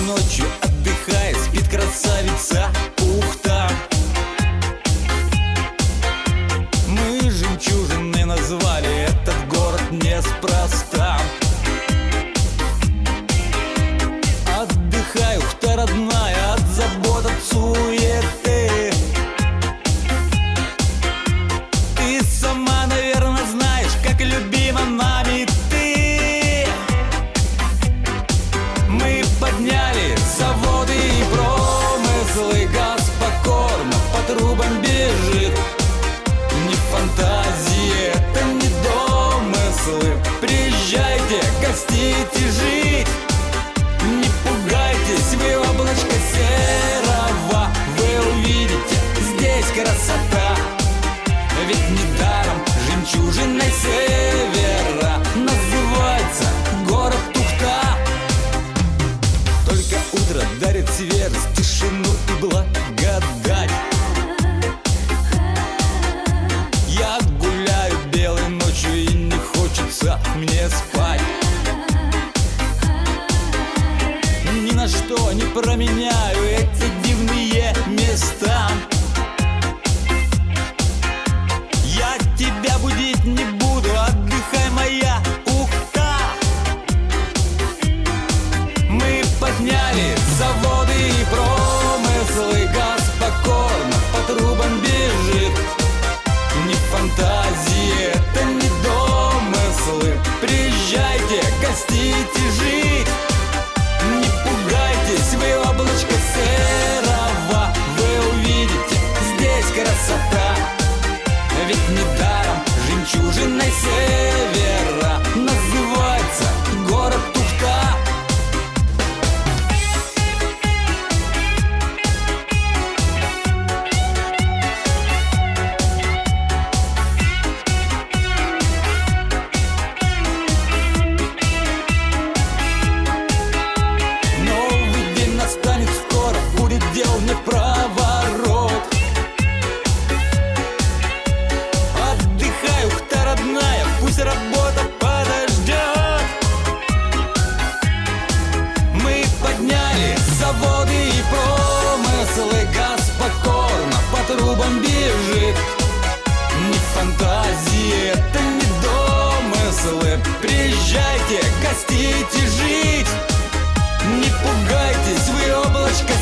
ночью отдыхает, спит красавица Ухта. Мы жемчужиной назвали этот город неспроста. Отдыхай, Ухта родная, от забот, от суеты. Ты сама, наверное, знаешь, как любима нами ты. Мы подняли заводы и промыслы, газ покорно по трубам бежит. Не фантазии, это не домыслы. Приезжайте, гостите, жить. Не пугайтесь, вы облачко серого, вы увидите здесь красота. Ведь недаром жемчужиной севера называется город Ухта. Только утро дарит свежесть, тишину и благодать. Я гуляю белой ночью и не хочется мне спать. Ни на что не променяю эти дивные места. Я тебя будить не буду, отдыхай, моя Ухта. Мы подняли заводы и промыслы, газ покорно по трубам бежит. Не фантазии, это не домыслы. Приезжайте, гостите, жить. Не пугайтесь, вы облачко серого, вы увидите здесь красота. Ведь недаром жемчужиной севера называется город Ухта. Новый день настанет скоро, будет дел не проворот. Отдыхай, Ухта родная, пусть работа подождет. Мы подняли заводы и промыслы, газ покорно по трубам бежит. Не фантазии, это не домыслы. Приезжайте, гостите, жить. Не пугайтесь, вы облачко